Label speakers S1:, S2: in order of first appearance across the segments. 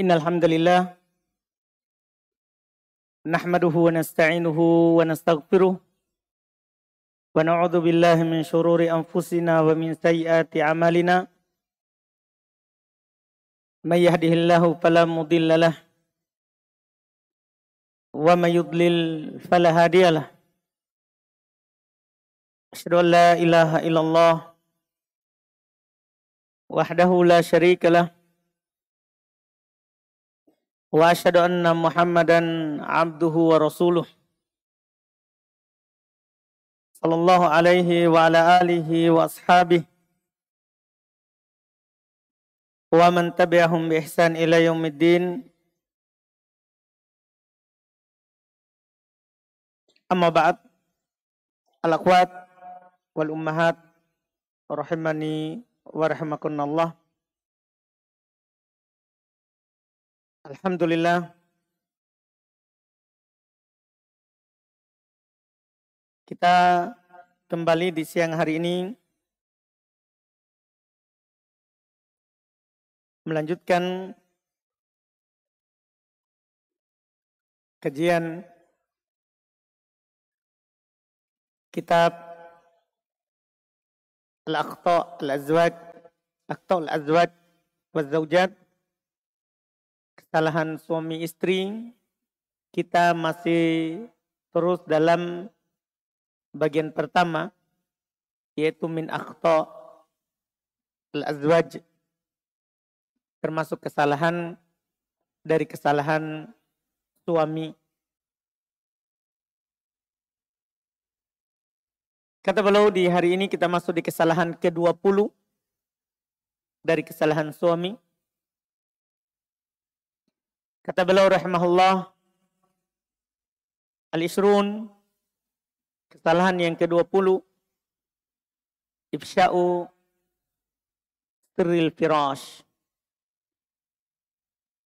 S1: Innal hamdalillah nahmaduhu wa nasta'inuhu wa nastaghfiruh wa na'udzu billahi min shururi anfusina wa min sayyiati a'malina. May yahdihillahu fala mudhillalah wa may yudlil fala hadiyalah. Asyhadu an la ilaha illallah wahdahu la syarikalah wa asyhadu anna Muhammadan abduhu wa rasuluh sallallahu alaihi wa ala alihi wa ashabihi wa man tabi'ahum bi ihsan ila yaumiddin. Amma ba'd. Al-akhwat wal ummahat rahimani wa rahimakumullah. Alhamdulillah, kita kembali di siang hari ini melanjutkan kajian kitab Al-Akhta' Al-Azwaj wa Zawjat, kesalahan suami istri. Kita masih terus dalam bagian pertama, yaitu min akhta al-azwaj, termasuk kesalahan dari kesalahan suami. Kata beliau, di hari ini kita masuk di kesalahan ke-20 dari kesalahan suami. Kata beliau rahimahullah, al-ishrun, kesalahan yang ke-20, ifsya'u sirril firash,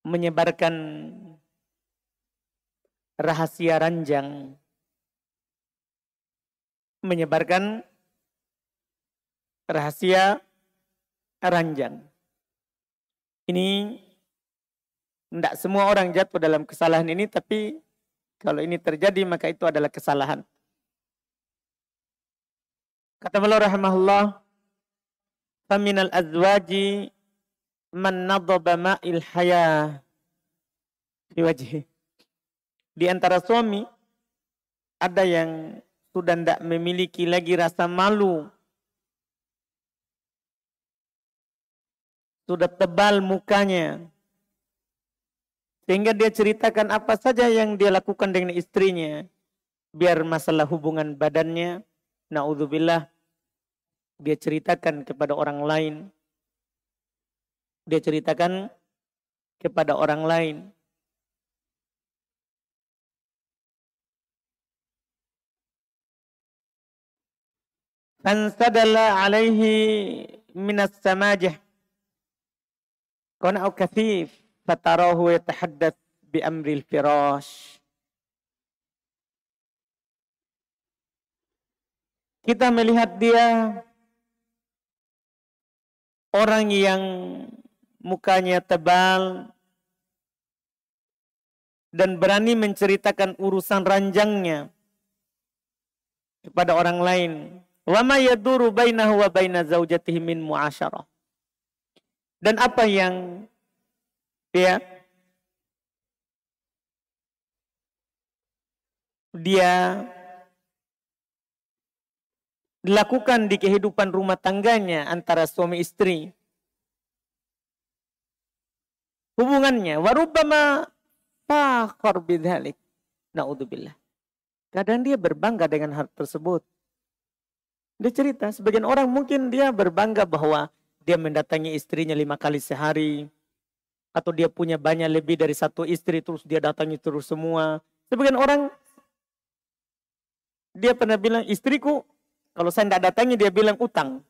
S1: menyebarkan rahasia ranjang. Menyebarkan rahasia ranjang. Ini tidak semua orang jatuh dalam kesalahan ini, tapi kalau ini terjadi maka itu adalah kesalahan. Kata beliau rahimahullah, faminal azwaji man nadhaba ma'il haya fi wajhi. Di antara suami ada yang sudah tidak memiliki lagi rasa malu, sudah tebal mukanya, sehingga dia ceritakan apa saja yang dia lakukan dengan istrinya, biar masalah hubungan badannya, na'udzubillah, dia ceritakan kepada orang lain. Dia ceritakan kepada orang lain. Fansadala alaihi minas samajah qana'u kathif fatarahu yatahaddath bi amril firash. Kita melihat dia orang yang mukanya tebal dan berani menceritakan urusan ranjangnya kepada orang lain. Wa ma yaduru bainahu wa baina zaujatihi min mu'asyarah. Dan apa yang dia dilakukan di kehidupan rumah tangganya antara suami istri. Hubungannya warubbama fakhar bidzalik. Naudzubillah. Kadang dia berbangga dengan hal tersebut. Dia cerita, sebagian orang mungkin dia berbangga bahwa dia mendatangi istrinya 5 kali sehari, atau dia punya banyak lebih dari 1 istri terus dia datangi terus semua. Sebagian orang dia pernah bilang, istriku kalau saya tidak datangi dia bilang utang.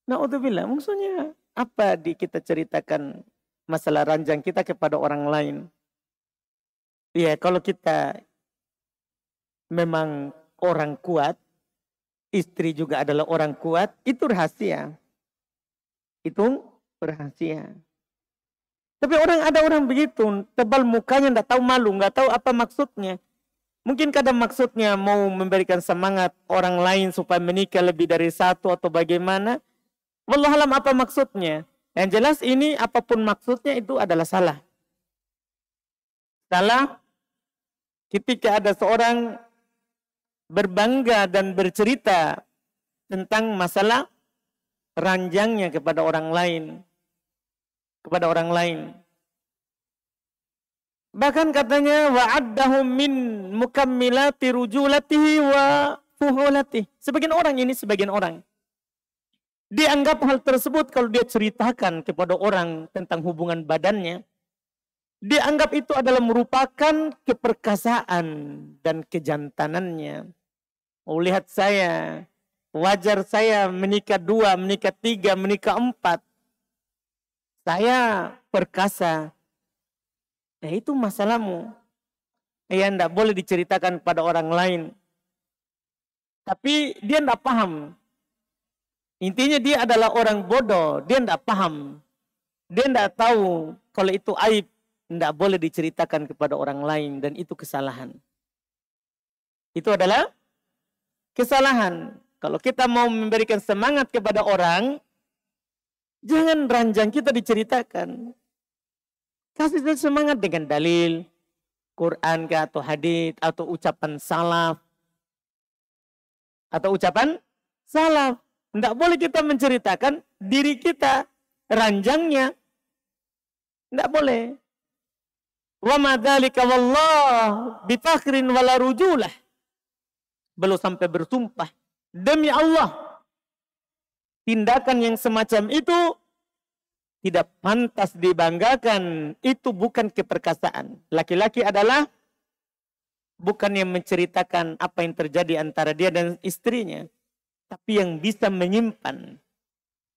S1: Naudzubillah, maksudnya apa kita ceritakan masalah ranjang kita kepada orang lain? Ya, kalau kita memang orang kuat, istri juga adalah orang kuat, itu rahasia. Itu rahasia. Tapi ada orang begitu, tebal mukanya, nggak tahu malu, nggak tahu apa maksudnya. Mungkin kadang maksudnya mau memberikan semangat orang lain supaya menikah lebih dari satu atau bagaimana. Wallahualam apa maksudnya. Yang jelas ini apapun maksudnya itu adalah salah. Salah ketika ada seorang berbangga dan bercerita tentang masalah ranjangnya kepada orang lain. Kepada orang lain. Bahkan katanya wa'addahum min mukammilati rujulatihi wa fuhulatihi. Sebagian orang dianggap hal tersebut kalau dia ceritakan kepada orang tentang hubungan badannya, dianggap itu adalah merupakan keperkasaan dan kejantanannya. Oh, lihat saya, wajar saya menikah 2, menikah 3, menikah 4. Saya perkasa. Ya itu masalahmu. Ya tidak boleh diceritakan kepada orang lain. Tapi dia tidak paham. Intinya dia adalah orang bodoh. Dia tidak paham. Dia tidak tahu kalau itu aib. Tidak boleh diceritakan kepada orang lain. Dan itu kesalahan. Itu adalah kesalahan. Kalau kita mau memberikan semangat kepada orang, jangan ranjang kita diceritakan. Kasih semangat dengan dalil, Quran atau hadis atau ucapan salaf. Atau ucapan salaf. Tidak boleh kita menceritakan diri kita, ranjangnya. Tidak boleh. Wa ma dzalika wallah bifakhrin wala rujulah. Belum sampai bersumpah. Demi Allah. Tindakan yang semacam itu tidak pantas dibanggakan. Itu bukan keperkasaan. Laki-laki adalah bukan yang menceritakan apa yang terjadi antara dia dan istrinya. Tapi yang bisa menyimpan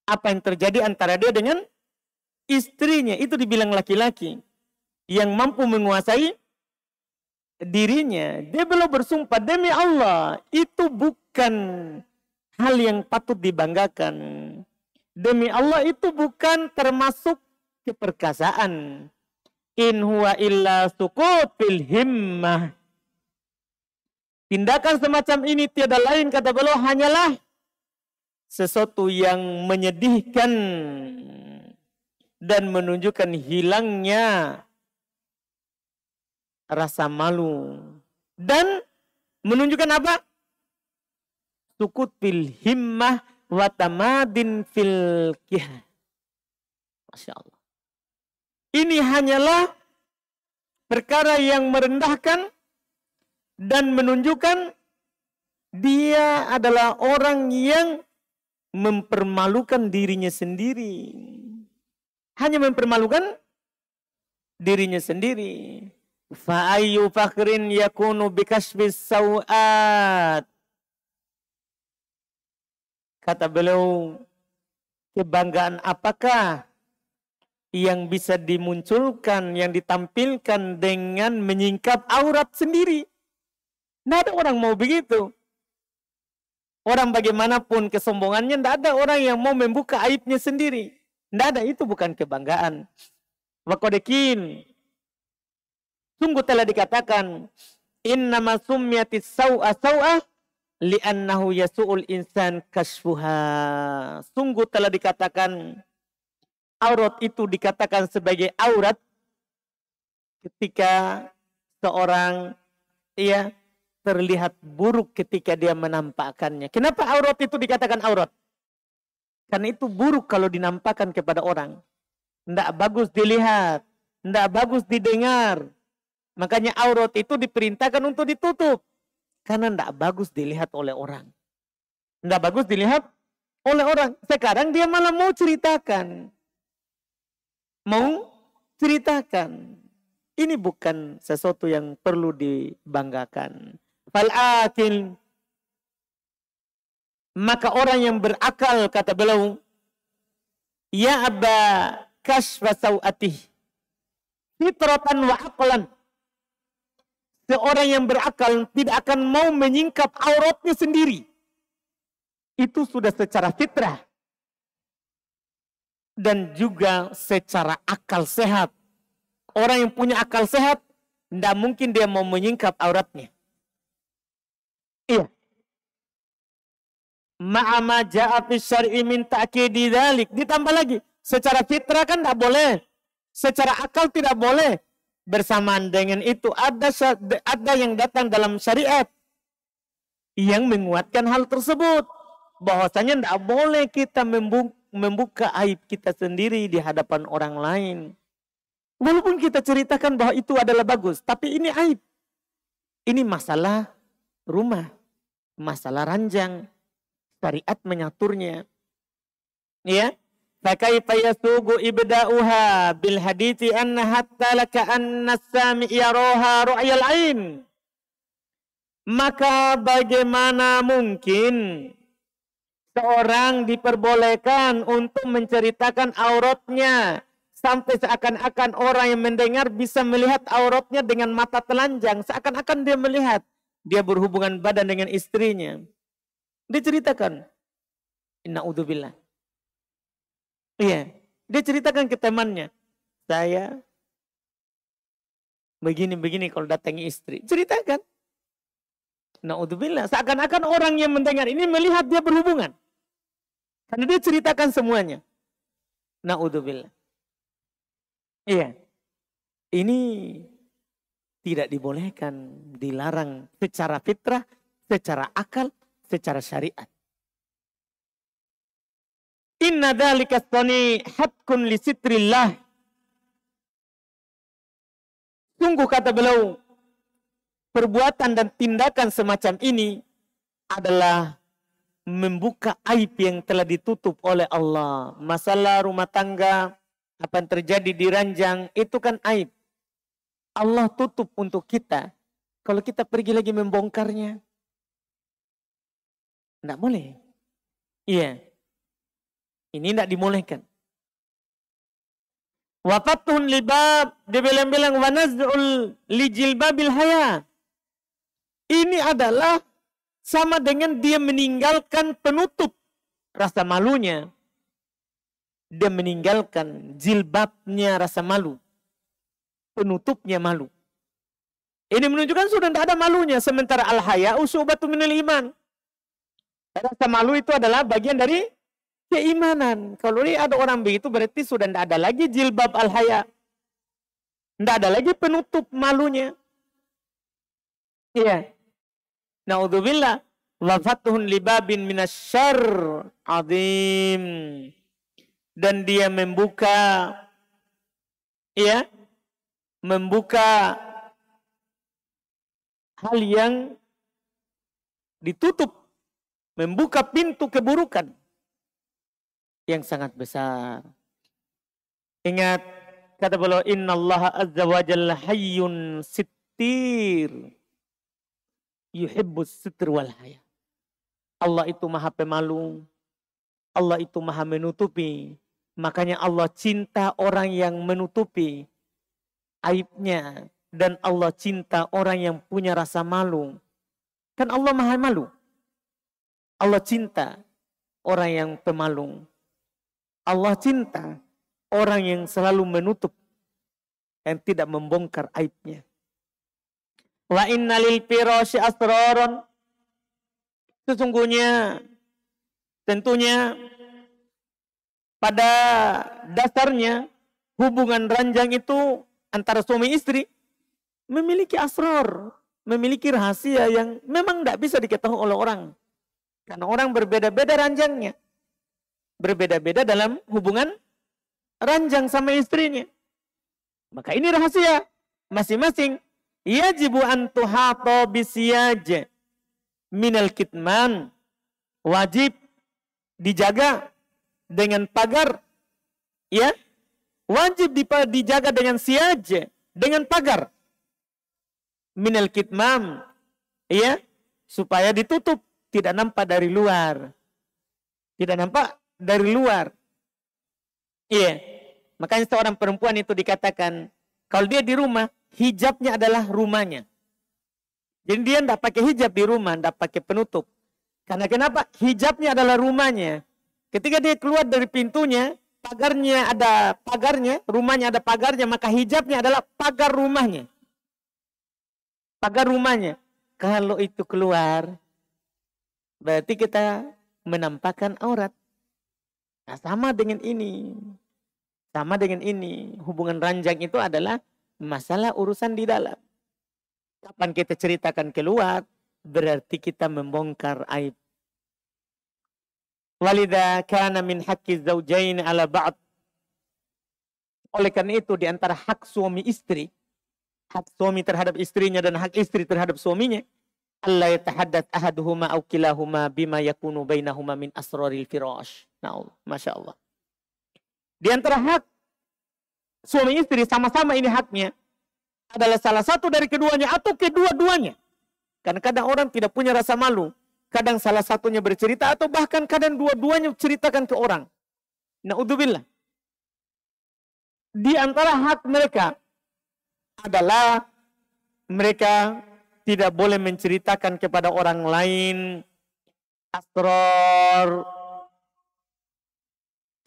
S1: apa yang terjadi antara dia dengan istrinya. Itu dibilang laki-laki. Yang mampu menguasai dirinya. Dia belum bersumpah. Demi Allah. Itu bukan hal yang patut dibanggakan. Demi Allah itu bukan termasuk keperkasaan. In huwa illa sukut fil himmah. Tindakan semacam ini tiada lain kata beliau hanyalah sesuatu yang menyedihkan dan menunjukkan hilangnya rasa malu. Dan menunjukkan apa? Sukut fil himmah wa tamadin fil kihah. Masya Allah. Ini hanyalah perkara yang merendahkan dan menunjukkan dia adalah orang yang mempermalukan dirinya sendiri. Hanya mempermalukan dirinya sendiri. Fa ayyu fakhrin yakunu bikashfis sawat. Kata beliau, kebanggaan apakah yang bisa dimunculkan, yang ditampilkan dengan menyingkap aurat sendiri? Tidak ada orang mau begitu. Orang bagaimanapun kesombongannya, tidak ada orang yang mau membuka aibnya sendiri. Tidak ada, itu bukan kebanggaan. Wakodekin. Sungguh telah dikatakan, innama summiyatis saw'a saw'ah li'annahu yasu'ul insan kashfuha. Sungguh telah dikatakan, aurat itu dikatakan sebagai aurat ketika seorang terlihat buruk ketika dia menampakkannya. Kenapa aurat itu dikatakan aurat? Karena itu buruk kalau dinampakkan kepada orang. Tidak bagus dilihat. Tidak bagus didengar. Makanya aurat itu diperintahkan untuk ditutup. Karena tidak bagus dilihat oleh orang. Tidak bagus dilihat oleh orang. Sekarang dia malah mau ceritakan. Mau ceritakan. Ini bukan sesuatu yang perlu dibanggakan. Fal-akil, maka orang yang berakal kata beliau, ya aba kashfa sawatih fitratan wa aqlan. Seorang yang berakal tidak akan mau menyingkap auratnya sendiri. Itu sudah secara fitrah. dan juga secara akal sehat. Orang yang punya akal sehat, tidak mungkin dia mau menyingkap auratnya. Iya. Ma'ama ja'a fi syar'i min ta'kidi dzalik. Ditambah lagi, secara fitrah kan tidak boleh. Secara akal tidak boleh. Bersamaan dengan itu ada yang datang dalam syariat yang menguatkan hal tersebut. Bahwasanya tidak boleh kita membuka aib kita sendiri di hadapan orang lain. Walaupun kita ceritakan bahwa itu adalah bagus, tapi ini aib. Ini masalah rumah, masalah ranjang. Syariat mengaturnya. Ya. Fakaifa yasugu ibda'uha bil hadithi anna hatta laka anna sami yaraha ru'yal ain. Maka bagaimana mungkin seorang diperbolehkan untuk menceritakan auratnya sampai seakan-akan orang yang mendengar bisa melihat auratnya dengan mata telanjang, seakan-akan dia melihat dia berhubungan badan dengan istrinya. Diceritakan. Inna'udzubillah. Iya. Dia ceritakan ke temannya. Saya begini-begini kalau datangi istri. Ceritakan. Na'udzubillah. Seakan-akan orang yang mendengar ini melihat dia berhubungan. Karena dia ceritakan semuanya. Na'udzubillah. Iya. Ini tidak dibolehkan. Dilarang secara fitrah, secara akal, secara syariat. Inna dzalika tsani hatkun li sitrillah. Sungguh kata beliau, perbuatan dan tindakan semacam ini adalah membuka aib yang telah ditutup oleh Allah. Masalah rumah tangga, apa yang terjadi di ranjang, itu kan aib. Allah tutup untuk kita. Kalau kita pergi lagi membongkarnya, tidak boleh. Iya. Ini tidak dimulihkan. Wafatun libab, dia bilang wanazul lijilbabil haya. Ini adalah sama dengan dia meninggalkan penutup rasa malunya. Dia meninggalkan jilbabnya rasa malu. Penutupnya malu. Ini menunjukkan sudah tidak ada malunya. Sementara al-haya'u syu'batun minal iman. Rasa malu itu adalah bagian dari keimanan. Kalau ini ada orang begitu berarti sudah tidak ada lagi jilbab al-haya. Tidak ada lagi penutup malunya. Iya. Na'udzubillah. Wafatuhun libabin minasyarr azim. Dan dia membuka, ya, membuka hal yang ditutup. Membuka pintu keburukan yang sangat besar. Ingat kata beliau, innallaha azza wa jalla hayyun sittir yuhibbus sitr wal haya. Allah itu maha pemalu. Allah itu maha menutupi. Makanya Allah cinta orang yang menutupi aibnya. Dan Allah cinta orang yang punya rasa malu. Kan Allah maha malu. Allah cinta orang yang pemalu. Allah cinta orang yang selalu menutup dan tidak membongkar aibnya. Wa inna lil firasy asraron. Sesungguhnya, tentunya pada dasarnya hubungan ranjang itu antara suami istri memiliki asrar, memiliki rahasia yang memang tidak bisa diketahui oleh orang. Karena orang berbeda-beda ranjangnya. Berbeda-beda dalam hubungan ranjang sama istrinya. Maka ini rahasia masing-masing. Yajibu an tuhata bisiyaj minal kitman. Wajib dijaga dengan pagar. Ya. Wajib dijaga dengan siyaj, dengan pagar. Minal kitman. Ya. Supaya ditutup, tidak nampak dari luar. Tidak nampak dari luar. Iya. Makanya seorang perempuan itu dikatakan, kalau dia di rumah, hijabnya adalah rumahnya. Jadi dia tidak pakai hijab di rumah, tidak pakai penutup. Karena kenapa? Hijabnya adalah rumahnya. Ketika dia keluar dari pintunya, pagarnya ada pagarnya, rumahnya ada pagarnya, maka hijabnya adalah pagar rumahnya. Pagar rumahnya. Kalau itu keluar, berarti kita menampakkan aurat. Nah, sama dengan ini. Sama dengan ini. Hubungan ranjang itu adalah masalah urusan di dalam. Kapan kita ceritakan keluar, berarti kita membongkar aib. Walidha kana min haqqi zawjain ala ba'd. Oleh karena itu di antara hak suami istri, hak suami terhadap istrinya dan hak istri terhadap suaminya, alla yatahaddath ahaduhuma aw kilahuma bima yakunu bainahuma min asraril firash. Nah, Masya Allah. Di antara hak suami istri sama-sama ini haknya adalah salah satu dari keduanya atau kedua-duanya. Karena kadang orang tidak punya rasa malu. Kadang salah satunya bercerita atau bahkan kadang dua-duanya ceritakan ke orang. Na'udzubillah. Di antara hak mereka adalah mereka tidak boleh menceritakan kepada orang lain asrar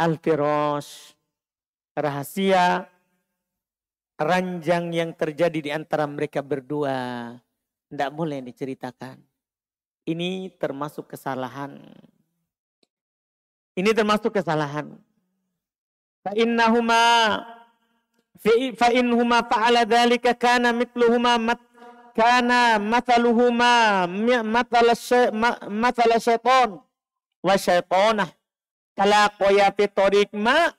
S1: al-firash, rahasia ranjang yang terjadi di antara mereka berdua. Tidak boleh diceritakan. Ini termasuk kesalahan. Ini termasuk kesalahan. Fa'inhuma fa'ala dhalika kana mitluhuma kana mathaluhuma mathala syaitan wa syaitanah talaqaya fi tariq ma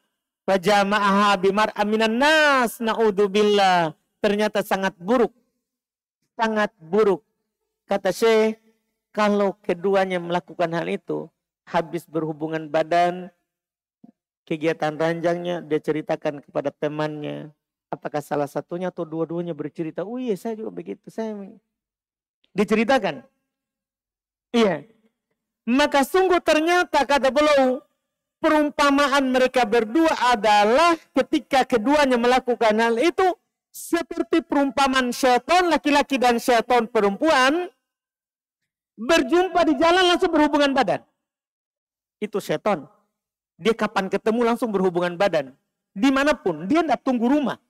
S1: fajama'aha bimar'a minan nas na'udzubillah. Ternyata sangat buruk. Sangat buruk. Kata Syekh, kalau keduanya melakukan hal itu, habis berhubungan badan, kegiatan ranjangnya, dia ceritakan kepada temannya. Apakah salah satunya atau dua-duanya bercerita, oh iya saya juga begitu. Diceritakan. Iya. Maka sungguh ternyata kata beliau, perumpamaan mereka berdua adalah ketika keduanya melakukan hal itu, seperti perumpamaan syaitan laki-laki dan syaitan perempuan, berjumpa di jalan langsung berhubungan badan. Itu syaitan. Dia kapan ketemu langsung berhubungan badan. Dimanapun. Dia tidak tunggu rumah.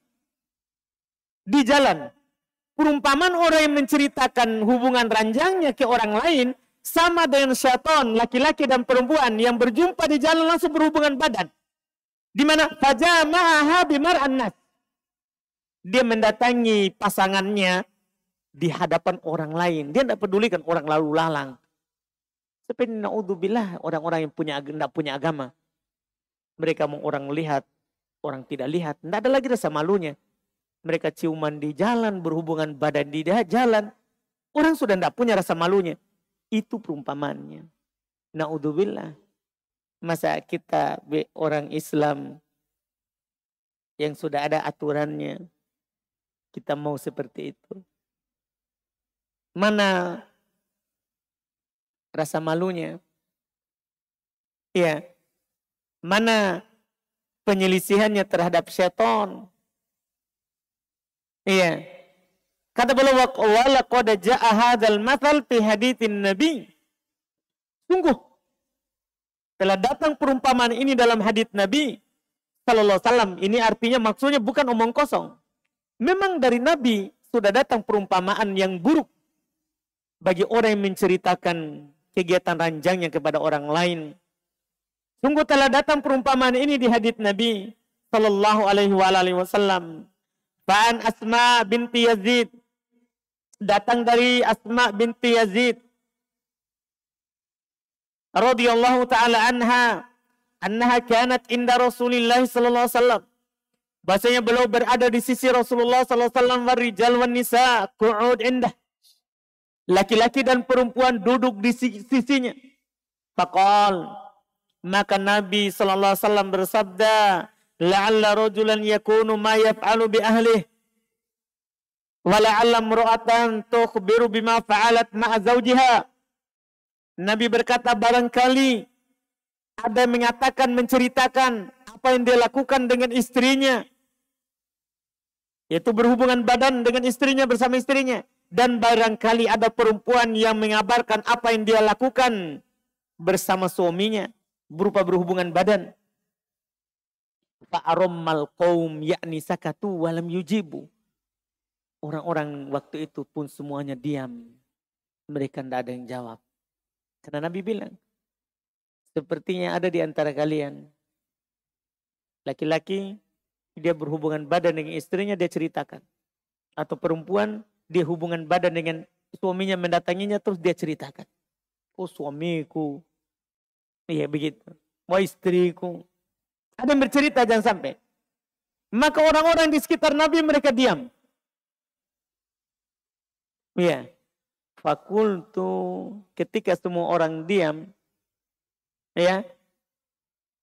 S1: Di jalan. Perumpamaan orang yang menceritakan hubungan ranjangnya ke orang lain sama dengan syaitan, laki-laki dan perempuan yang berjumpa di jalan langsung berhubungan badan. Di mana fajama'aha bimar'an nas. Dia mendatangi pasangannya di hadapan orang lain. Dia tidak pedulikan orang lalu lalang. Seperti na'udzubillah orang-orang yang tidak punya agama. Mereka mau orang lihat, orang tidak lihat. Tidak ada lagi rasa malunya. Mereka ciuman di jalan, berhubungan badan di jalan. Orang sudah tidak punya rasa malunya. Itu perumpamannya. Na'udzubillah. Masa kita orang Islam yang sudah ada aturannya, kita mau seperti itu? Mana rasa malunya? Iya. Mana penyelisihannya terhadap syaitan? Iya. Kata beliau, walaqad jaa'a hadzal mathal fi haditsin Nabi. Sungguh telah datang perumpamaan ini dalam hadits Nabi sallallahu alaihi wasallam. Ini artinya maksudnya bukan omong kosong. Memang dari Nabi sudah datang perumpamaan yang buruk bagi orang yang menceritakan kegiatan ranjangnya kepada orang lain. Sungguh telah datang perumpamaan ini di hadits Nabi sallallahu alaihi wasallam. Fa'an Asma binti Yazid, datang dari Asma binti Yazid radhiyallahu taala annaha kanat inda Rasulillah sallallahu alaihi wasallam. Bahasanya beliau berada di sisi Rasulullah sallallahu alaihi wasallam, warijal wan nisa qu'ud indah. Laki-laki dan perempuan duduk di sisinya. Faqal, maka Nabi sallallahu alaihi wasallam bersabda, la'alla rajulan yakunu ma yaf'alu bi ahlihi wa la'alla imra'atan tukhbiru bima fa'alat ma'a zawjiha. Nabi berkata, barangkali ada yang mengatakan, menceritakan apa yang dia lakukan dengan istrinya, yaitu berhubungan badan dengan istrinya, bersama istrinya. Dan barangkali ada perempuan yang mengabarkan apa yang dia lakukan bersama suaminya berupa berhubungan badan. Fa'arammal qaum yakni sakatu walam yujibu. Orang-orang waktu itu pun semuanya diam. Mereka tidak ada yang jawab. Karena Nabi bilang, sepertinya ada di antara kalian laki-laki, dia berhubungan badan dengan istrinya, dia ceritakan. Atau perempuan, dia hubungan badan dengan suaminya, mendatanginya, terus dia ceritakan. Oh suamiku. Iya begitu. Wah istriku. Ada yang bercerita, jangan sampai. Maka orang-orang di sekitar Nabi mereka diam. Iya. Fakultu, ketika semua orang diam, ya,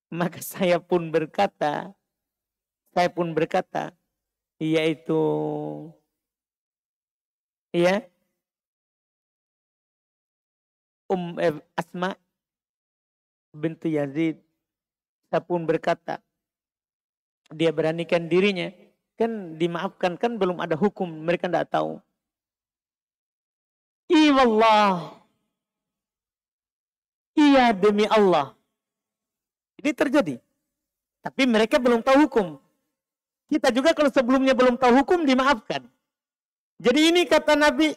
S1: maka saya pun berkata, yaitu, ya, Asma bintu Yazid, saya pun berkata, dia beranikan dirinya, kan dimaafkan, kan belum ada hukum, mereka tidak tahu. Iwallah, iya demi Allah. Ini terjadi. Tapi mereka belum tahu hukum. Kita juga kalau sebelumnya belum tahu hukum dimaafkan. Jadi ini kata Nabi,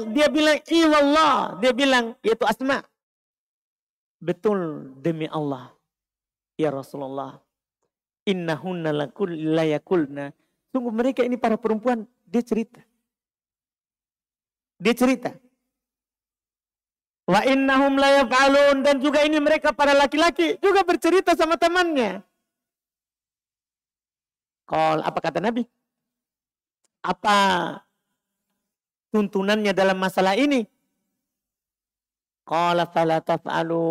S1: dia bilang iwallah. Dia bilang, yaitu Asma. Betul demi Allah. Ya Rasulullah. Innahunna layakulna. Sungguh mereka ini para perempuan, dia cerita. Wa innahum la yaf'alun, dan juga ini mereka para laki-laki juga bercerita sama temannya. Apa kata Nabi? Apa tuntunannya dalam masalah ini? Qala fala taf'alu.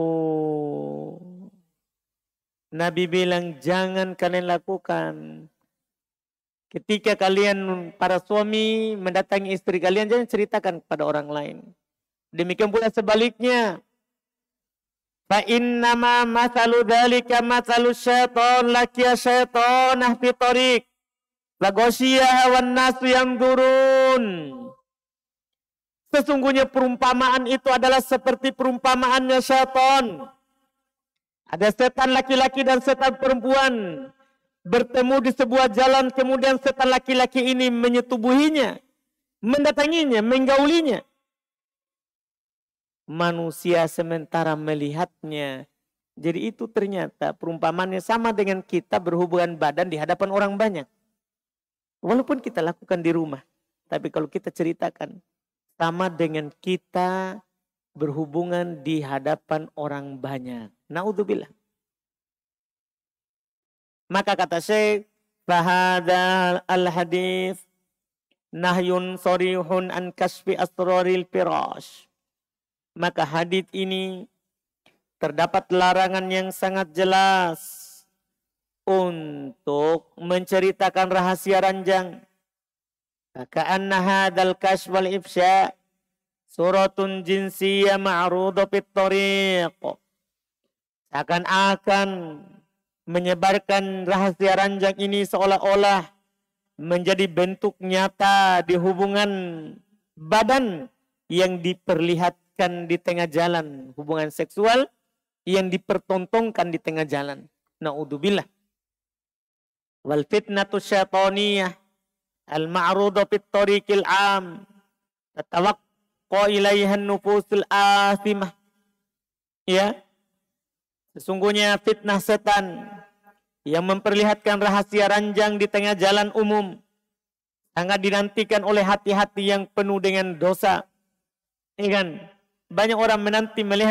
S1: Nabi bilang jangan kalian lakukan. Ketika kalian para suami mendatangi istri kalian, jangan ceritakan kepada orang lain. Demikian pula sebaliknya. Fa innama mathalu dzalika mathalu syaitan laqiya syaitanah fi tariq. La ghasyiya wan nasu yamdurun. Sesungguhnya perumpamaan itu adalah seperti perumpamaannya syaitan. Ada setan laki-laki dan setan perempuan bertemu di sebuah jalan, kemudian setan laki-laki ini menyetubuhinya, mendatanginya, menggaulinya. Manusia sementara melihatnya. Jadi itu ternyata perumpamannya sama dengan kita berhubungan badan di hadapan orang banyak. Walaupun kita lakukan di rumah. Tapi kalau kita ceritakan, sama dengan kita berhubungan di hadapan orang banyak. Naudzubillah. Maka kata Syekh, fahadha al-hadith nahyun sorihun an kasfi asraril firash. Maka hadits ini terdapat larangan yang sangat jelas untuk menceritakan rahasia ranjang. Ka'anna hadzal kasf wal ifsya suratun jinsiyah ma'rudah fit tariq. Seakan-akan menyebarkan rahasia ranjang ini seolah-olah menjadi bentuk nyata di hubungan badan yang diperlihatkan di tengah jalan, hubungan seksual yang dipertontonkan di tengah jalan. Na'udzubillah. Wal fitnatu syaitaniyah al-ma'rudah fit tariqil 'am tatawaqqa ilaiha an-nufusul athimah. Ya. Sesungguhnya fitnah setan yang memperlihatkan rahasia ranjang di tengah jalan umum sangat dinantikan oleh hati-hati yang penuh dengan dosa. Ini kan banyak orang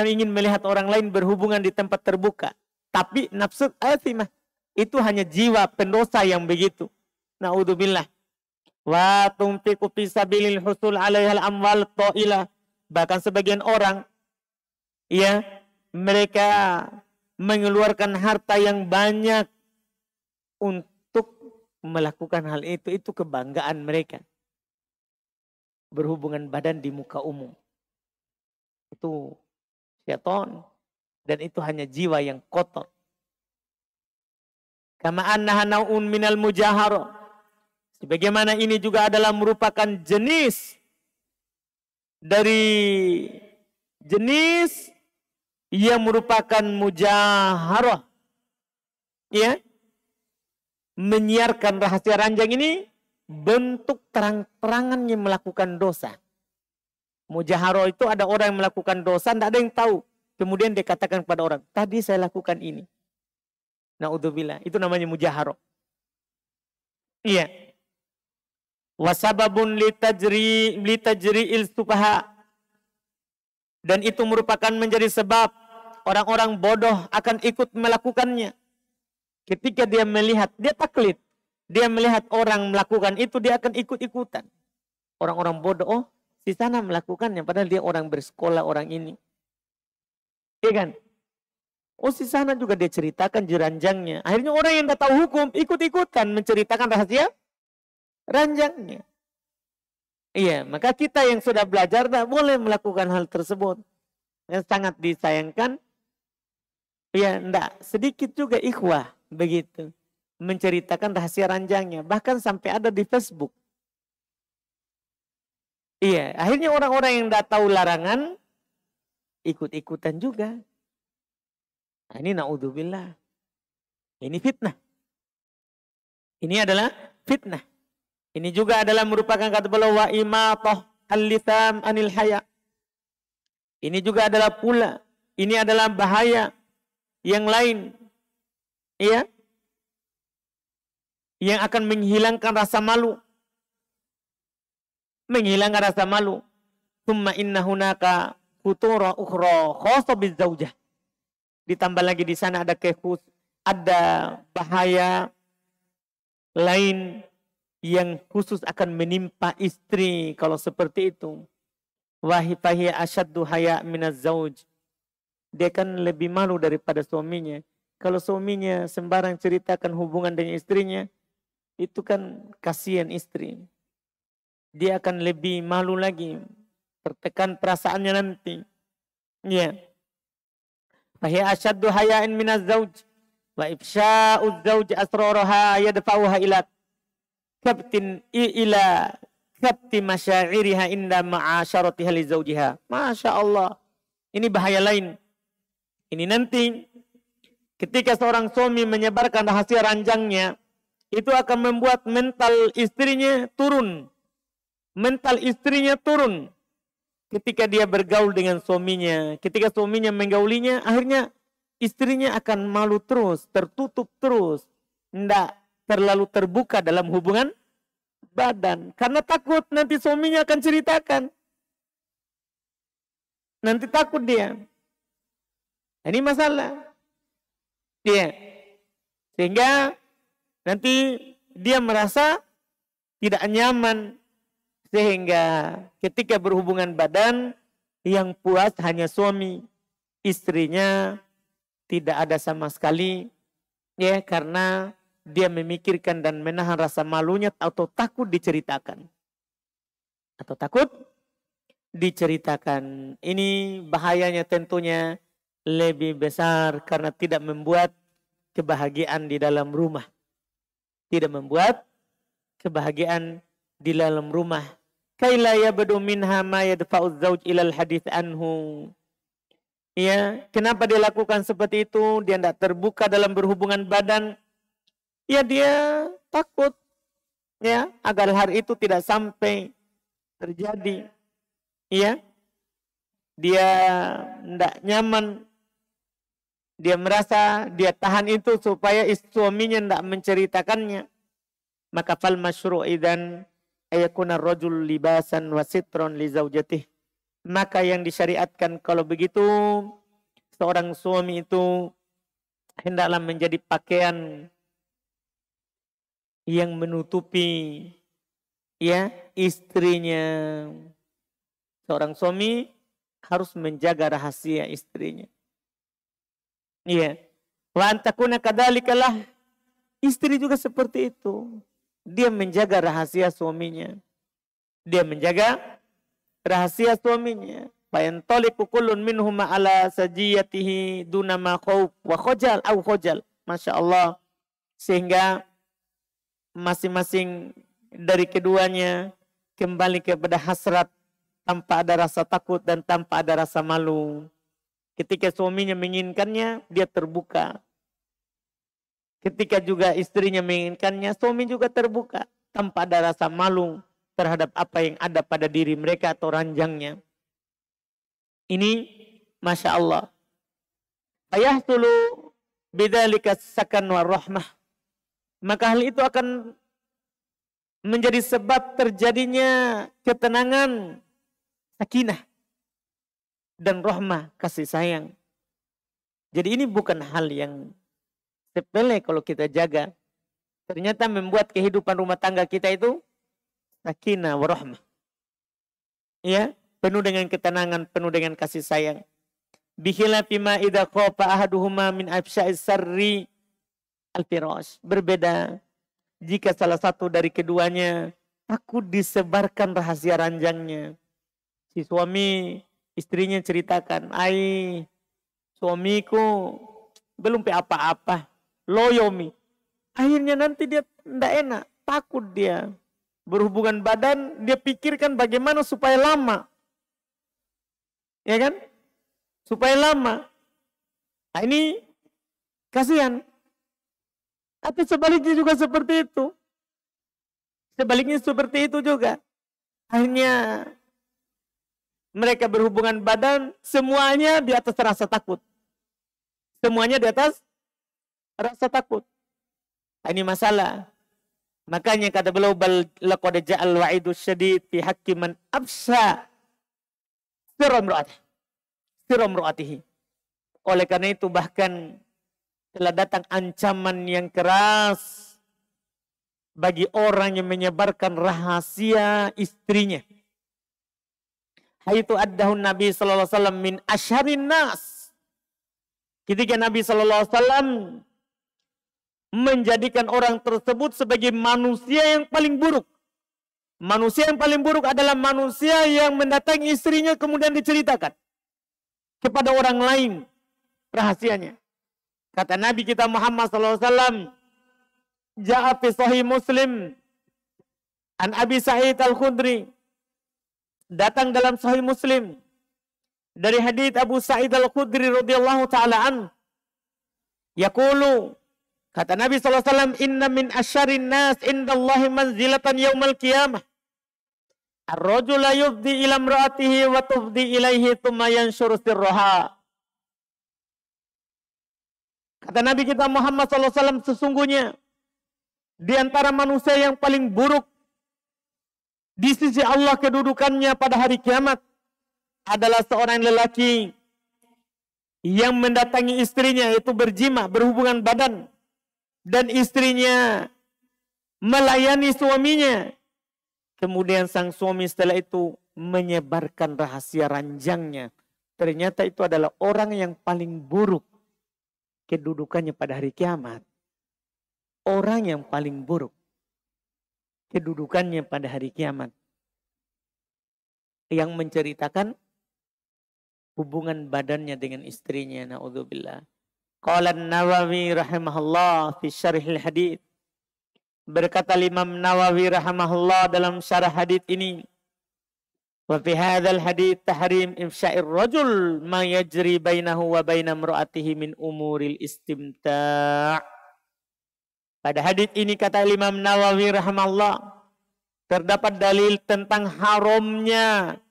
S1: ingin melihat orang lain berhubungan di tempat terbuka. Tapi nafsu athimah itu hanya jiwa pendosa yang begitu. Na'udzubillah. Wa tunfiqu fi sabilil husul 'alaihal amwal ta'ilah. Bahkan sebagian orang ya mereka mengeluarkan harta yang banyak untuk melakukan hal itu. Itu kebanggaan mereka. Berhubungan badan di muka umum. Itu syaitan. Dan itu hanya jiwa yang kotor. Kama annaha nau'un minal mujahara. Sebagaimana ini juga adalah merupakan jenis dari jenis yang merupakan mujaharah. Ya. menyiarkan rahasia ranjang ini bentuk terang-terangannya melakukan dosa. Mujaharoh itu ada orang yang melakukan dosa, tidak ada yang tahu. Kemudian dia katakan kepada orang, tadi saya lakukan ini. Na'udzubillah, itu namanya mujaharoh. Iya. Wasababun litajri'il sufaha. Dan itu merupakan menjadi sebab orang-orang bodoh akan ikut melakukannya. Ketika dia melihat, dia taklid. Dia melihat orang melakukan itu, dia akan ikut-ikutan. Orang-orang bodoh, oh si sana melakukannya, padahal dia orang bersekolah, orang ini. Iya kan? Oh si sana juga dia ceritakan ranjangnya. Akhirnya orang yang tidak tahu hukum, ikut-ikutan menceritakan rahasia ranjangnya. Iya, maka kita yang sudah belajar tidak boleh melakukan hal tersebut. Yang sangat disayangkan, ya tidak sedikit juga ikhwah begitu. Menceritakan rahasia ranjangnya. Bahkan sampai ada di Facebook. Iya, akhirnya orang-orang yang tidak tahu larangan, ikut-ikutan juga. Nah, ini na'udzubillah. Ini fitnah. Ini adalah fitnah. Ini juga adalah merupakan kata beliau wa imatah al-litham anil haya. Ini juga adalah pula. Ini adalah bahaya yang lain. Iya. Yang akan menghilangkan rasa malu. Menghilangkan rasa malu. Thumma inna hunaka futura ukhra khassa bizaujah. Ditambah lagi di sana ada ada bahaya lain yang khusus akan menimpa istri kalau seperti itu. Wahifahiya asyaddu haya minaz zauj. Dia kan lebih malu daripada suaminya. Kalau suaminya sembarang ceritakan hubungan dengan istrinya, itu kan kasihan istri. Dia akan lebih malu lagi. Tertekan perasaannya nanti. Ya. Fahiya asyaddu haya'in minaz zauj. Wa ifsya'uz zauj asraraha yadfa'uha ila kapti masyairiha inda ma'asyaratiha li zaujiha. Masya Allah. Ini bahaya lain. Ini nanti ketika seorang suami menyebarkan rahasia ranjangnya, itu akan membuat mental istrinya turun. Mental istrinya turun. Ketika dia bergaul dengan suaminya. Ketika suaminya menggaulinya, akhirnya istrinya akan malu terus, tertutup terus. Tidak terlalu terbuka dalam hubungan badan. Karena takut nanti suaminya akan ceritakan. Nanti takut dia. Ini masalah. Dia. Sehingga nanti dia merasa tidak nyaman. Sehingga ketika berhubungan badan, yang puas hanya suami. Istrinya tidak ada sama sekali. Ya, karena dia memikirkan dan menahan rasa malunya atau takut diceritakan. Atau takut diceritakan. Ini bahayanya tentunya lebih besar karena tidak membuat kebahagiaan di dalam rumah. Tidak membuat kebahagiaan di dalam rumah. Kaila yabdu minha ma yadfa'uz zauj ilal hadits anhu. Ya, kenapa dia lakukan seperti itu? Dia tidak terbuka dalam berhubungan badan. Ya dia takut. Ya, agar hal itu tidak sampai terjadi. Ya. Dia tidak nyaman. Dia merasa dia tahan itu supaya suaminya tidak menceritakannya. Maka fal masyru' idzan ayakuna rajul libasan wa sitron li zaujatih. Maka yang disyariatkan kalau begitu seorang suami itu hendaklah menjadi pakaian yang menutupi ya istrinya. Seorang suami harus menjaga rahasia istrinya. Iya. Wa antakuna kadzalikalah. Istri juga seperti itu. Dia menjaga rahasia suaminya. Dia menjaga rahasia suaminya. Fayantaliqu kullun minhuma ala sajiyatihi duna ma khauf wa khajal au khajal. Masya Allah. Sehingga masing-masing dari keduanya kembali kepada hasrat tanpa ada rasa takut dan tanpa ada rasa malu. Ketika suaminya menginginkannya, dia terbuka. Ketika juga istrinya menginginkannya, suami juga terbuka tanpa ada rasa malu terhadap apa yang ada pada diri mereka atau ranjangnya. Ini Masya Allah. Fayahtulu bidzalika sakan warahmah. Maka hal itu akan menjadi sebab terjadinya ketenangan, sakinah, dan rahmah, kasih sayang. Jadi ini bukan hal yang sepele kalau kita jaga. Ternyata membuat kehidupan rumah tangga kita itu sakinah warahmah. Ya, penuh dengan ketenangan, penuh dengan kasih sayang. Bikhilafi ma idza khafa ahaduhuma min afsha'i sarri al-firash. Berbeda jika salah satu dari keduanya takut disebarkan rahasia ranjangnya. Si suami istrinya ceritakan, "Ai, suamiku belum apa-apa, loyomi." Akhirnya nanti dia tidak enak, takut dia berhubungan badan, dia pikirkan bagaimana supaya lama. Ya kan? Supaya lama. Nah ini kasihan. Atau sebaliknya juga seperti itu. Sebaliknya seperti itu juga. Akhirnya mereka berhubungan badan, semuanya di atas rasa takut. Semuanya di atas rasa takut. Nah, ini masalah. Makanya kata beliau, bal laqad ja'al wa'idu syadid fi haqqi man absa sirramru'atihi. Oleh karena itu bahkan telah datang ancaman yang keras bagi orang yang menyebarkan rahasia istrinya. Haitu addahun Nabi sallallahu alaihi wasallam min asyarin nas. Ketika Nabi sallallahu alaihi wasallam menjadikan orang tersebut sebagai manusia yang paling buruk. Manusia yang paling buruk adalah manusia yang mendatangi istrinya kemudian diceritakan kepada orang lain rahasianya. Kata Nabi kita Muhammad SAW, Ja'a fi Sahih Muslim an Abi Sa'id Al-Khudri, datang dalam Sahih Muslim dari hadits Abu Sa'id Al-Khudri radhiyallahu taala an, yaqulu, kata Nabi SAW, inna min asyarin nas indallahi manzilatan yaumal qiyamah ar-rajula yufdi ila imra'atihi wa tufdi ilaihi thumma yanshuru sirraha. Kata Nabi kita Muhammad SAW, sesungguhnya di antara manusia yang paling buruk di sisi Allah kedudukannya pada hari kiamat adalah seorang lelaki yang mendatangi istrinya, yaitu berjima, berhubungan badan, dan istrinya melayani suaminya. Kemudian sang suami setelah itu menyebarkan rahasia ranjangnya. Ternyata itu adalah orang yang paling buruk kedudukannya pada hari kiamat. Orang yang paling buruk kedudukannya pada hari kiamat. Yang menceritakan hubungan badannya dengan istrinya. Na'udzubillah. Qala Nawawi rahimahullah fi syarhil hadits. Berkata Imam Nawawi rahimahullah dalam syarah hadits ini. Wa fi hadzal hadits tahrim ifsya'ir rajul ma yajri bainahu wa baina imra'atihi min umuril istimta'. Pada hadits ini kata Imam Nawawi rahimahullah, terdapat dalil tentang haramnya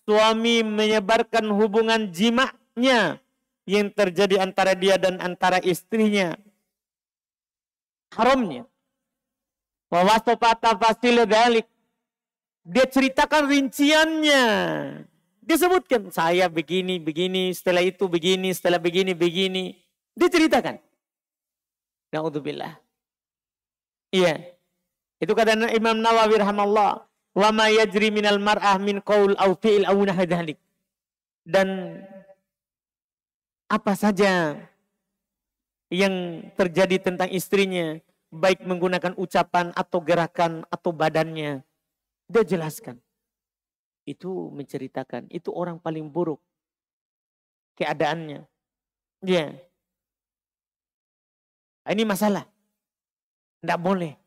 S1: suami menyebarkan hubungan jima'nya yang terjadi antara dia dan antara istrinya. Haramnya. Wa wasafata fasil dzalik. Dia ceritakan rinciannya. Dia sebutkan, saya begini, begini, setelah itu begini, setelah begini, begini. Dia ceritakan. Na'udzubillah. Iya. Itu kata Imam Nawawi rahimahullah. Wa ma yajri minal mar'ah min qaul aw fi'il aw nahdzalik. Dan apa saja yang terjadi tentang istrinya, baik menggunakan ucapan atau gerakan atau badannya, dia jelaskan. Itu menceritakan, itu orang paling buruk keadaannya. Ya. Ini masalah. Tidak boleh.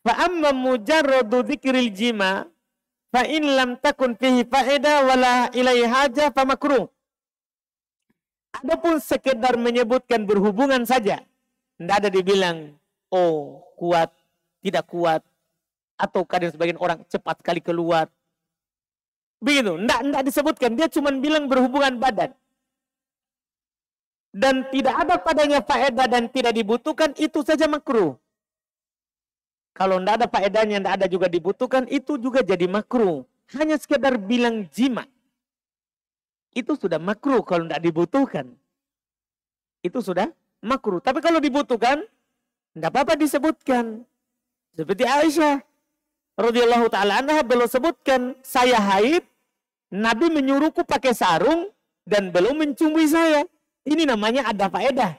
S1: Fa amma mujarradu dzikril jima fa in lam takun fihi faedah wala ilaihi hajah fa makruh. Adapun sekedar menyebutkan berhubungan saja, Tidak ada dibilang, oh kuat, tidak kuat. Atau kadang sebagian orang cepat kali keluar. Begitu, tidak disebutkan. Dia cuma bilang berhubungan badan. Dan tidak ada padanya faedah dan tidak dibutuhkan, itu saja makruh. Kalau tidak ada faedahnya, tidak ada juga dibutuhkan, itu juga jadi makruh. Hanya sekedar bilang jima. Itu sudah makruh kalau tidak dibutuhkan. Itu sudah makruh. Tapi kalau dibutuhkan, tidak apa-apa disebutkan. Seperti Aisyah radhiyallahu ta'ala anha beliau sebutkan, saya haid, Nabi menyuruhku pakai sarung, dan belum mencumui saya. Ini namanya ada faedah.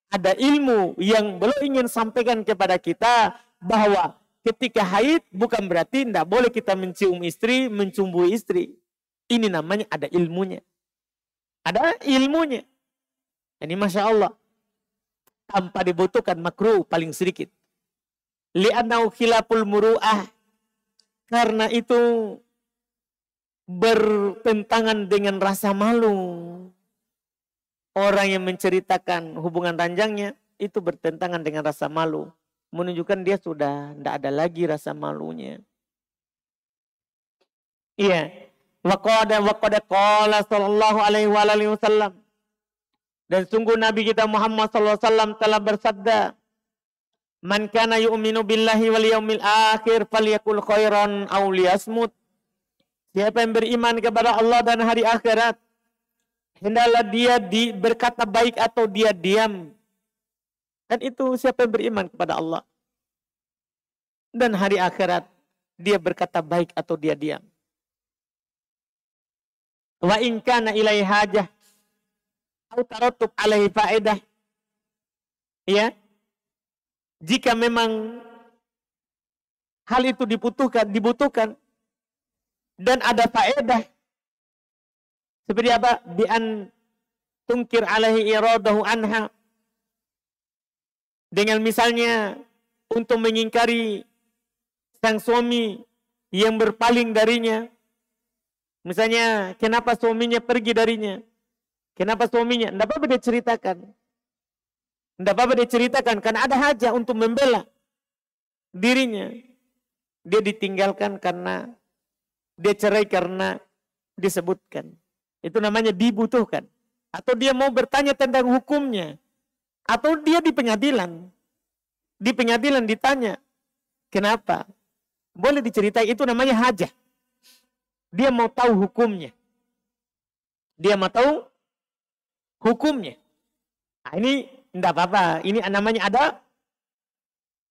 S1: Ada ilmu yang beliau ingin sampaikan kepada kita, bahwa ketika haid bukan berarti tidak boleh kita mencium istri, mencumbui istri. Ini namanya ada ilmunya. Ada ilmunya. Ini Masya Allah. Tanpa dibutuhkan makruh paling sedikit. Li'annau khilaful muru'ah. Karena itu bertentangan dengan rasa malu. Orang yang menceritakan hubungan ranjangnya itu bertentangan dengan rasa malu. Menunjukkan dia sudah tidak ada lagi rasa malunya. Iya. Waqada qala sallallahu alaihi wasallam. Dan sungguh Nabi kita Muhammad sallallahu alaihi wasallam telah bersabda, "Man kana yu'minu billahi wal yaumil akhir falyakul khairan aw liyasmut." Siapa yang beriman kepada Allah dan hari akhirat, hendaklah dia berkata baik atau dia diam. Dan itu siapa yang beriman kepada Allah dan hari akhirat, dia berkata baik atau dia diam. Wa in kana ilai hajah atau taratub alaihi faedah. Ya. Jika memang hal itu dibutuhkan dan ada faedah. Seperti apa? Bi an tungkir alaihi iradahu anha. Dengan misalnya untuk mengingkari sang suami yang berpaling darinya. Misalnya, kenapa suaminya pergi darinya? Kenapa suaminya? Tidak apa-apa dia ceritakan. Tidak apa-apa dia ceritakan, karena ada hajat untuk membela dirinya. Dia ditinggalkan karena, dia cerai karena disebutkan. Itu namanya dibutuhkan. Atau dia mau bertanya tentang hukumnya. Atau dia di pengadilan. Di pengadilan ditanya, kenapa? Boleh diceritai, itu namanya hajah. Dia mau tahu hukumnya. Dia mau tahu hukumnya. Nah, ini tidak apa-apa. Ini namanya ada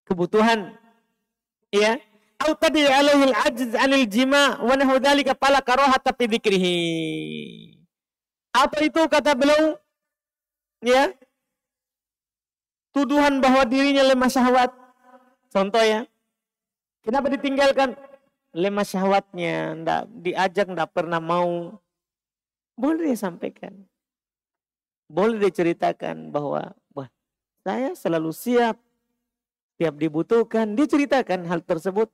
S1: kebutuhan. Ya. Au tadi alaihi al-ajz 'anil jima' wa nahu dzalika fala karahata fi dzikrihi. Apa itu kata beliau? Ya. Tuduhan bahwa dirinya lemah syahwat. Contoh ya. Kenapa ditinggalkan? Lemah syahwatnya, enggak diajak, enggak pernah mau. Boleh dia sampaikan. Boleh diceritakan bahwa, wah, saya selalu siap. Tiap dibutuhkan, dia ceritakan hal tersebut.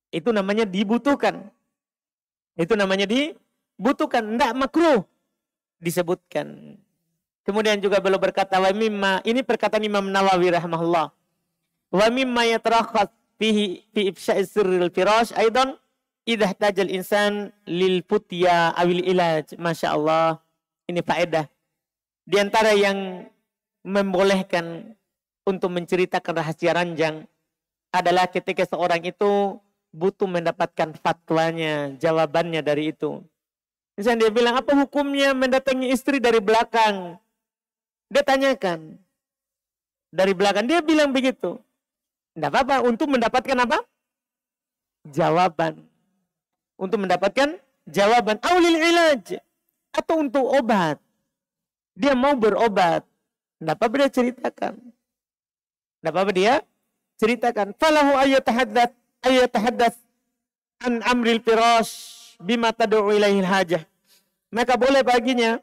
S1: Itu namanya dibutuhkan. Itu namanya dibutuhkan. Enggak makruh disebutkan. Kemudian juga beliau berkata, wa mimma, ini perkataan Imam Nawawi rahimahullah. Wa mimma yatarakhas fihi fi ifsha'i sirril firash aidan idha tajal insan lil futya awil ilaj. Masya Allah, ini faedah. Di antara yang membolehkan untuk menceritakan rahasia ranjang adalah ketika seorang itu butuh mendapatkan fatwanya, jawabannya dari itu. Misalnya dia bilang, apa hukumnya mendatangi istri dari belakang? Dia tanyakan. Dari belakang, dia bilang begitu. Tidak apa-apa, untuk mendapatkan apa? Jawaban. Untuk mendapatkan jawaban. Aulil ilaj. Atau untuk obat. Dia mau berobat. Tidak apa-apa dia ceritakan. Tidak apa-apa dia ceritakan. Falahu ayatahaddath an amril firash bima tad'u ilaihil hajah. Maka boleh baginya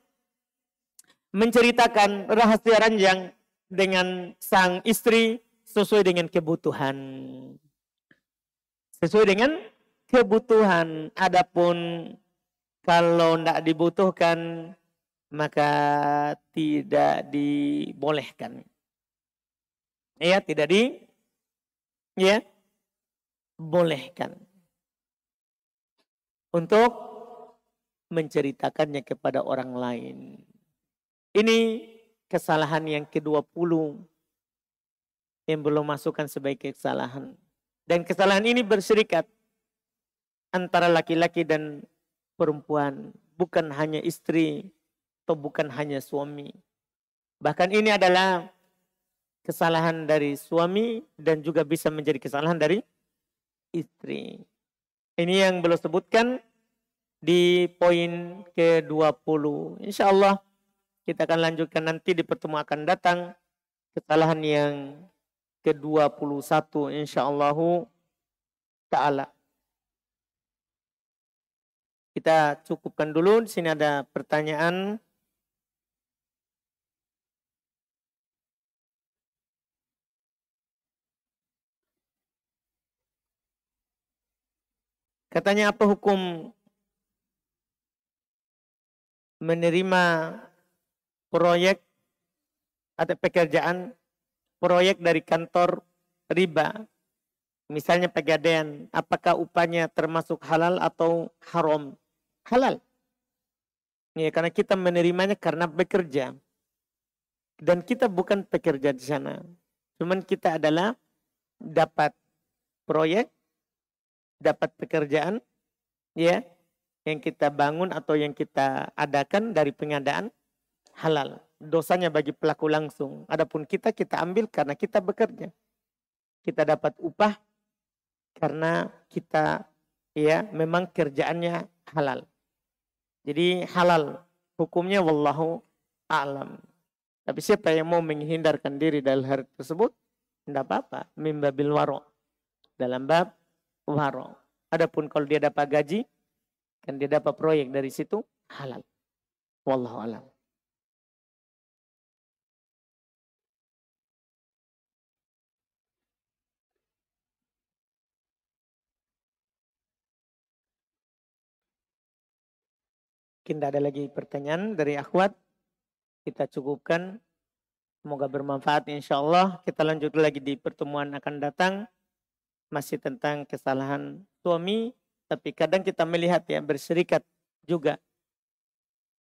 S1: menceritakan rahasia ranjang dengan sang istri sesuai dengan kebutuhan. Sesuai dengan kebutuhan. Adapun kalau tidak dibutuhkan, maka tidak dibolehkan. Ya, tidak ya bolehkan untuk menceritakannya kepada orang lain. Ini kesalahan yang ke-20 yang belum masukkan sebagai kesalahan. Dan kesalahan ini berserikat antara laki-laki dan perempuan, bukan hanya istri atau bukan hanya suami. Bahkan ini adalah kesalahan dari suami dan juga bisa menjadi kesalahan dari istri. Ini yang belum sebutkan di poin ke-20. Insya Allah kita akan lanjutkan nanti di pertemuan akan datang. Kesalahan yang ke-21 insya Allah ta'ala. Kita cukupkan dulu. Di sini ada pertanyaan. Katanya apa hukum menerima proyek atau pekerjaan proyek dari kantor riba, misalnya pegadaian, apakah upahnya termasuk halal atau haram? Halal. Ya, karena kita menerimanya karena bekerja. Dan kita bukan pekerja di sana. Cuman kita adalah dapat proyek, dapat pekerjaan, ya, yang kita bangun atau yang kita adakan dari pengadaan halal. Dosanya bagi pelaku langsung. Adapun kita ambil karena kita bekerja. Kita dapat upah karena kita ya memang kerjaannya halal. Jadi halal hukumnya wallahu a'lam. Tapi siapa yang mau menghindarkan diri dari hal tersebut, tidak apa-apa. Min babil waro. Dalam bab waro. Adapun kalau dia dapat gaji, kan dia dapat proyek dari situ, halal. Wallahu a'lam. Mungkin tidak ada lagi pertanyaan dari akhwat. Kita cukupkan. Semoga bermanfaat insya Allah. Kita lanjut lagi di pertemuan akan datang. Masih tentang kesalahan suami. Tapi kadang kita melihat ya berserikat juga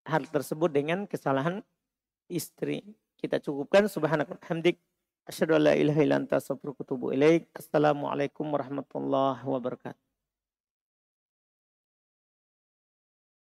S1: hal tersebut dengan kesalahan istri. Kita cukupkan. Subhanakallah hamdik. Asyhadu an la ilaha illa anta astaghfiruka wa atubu ilaik. Assalamualaikum warahmatullahi wabarakatuh.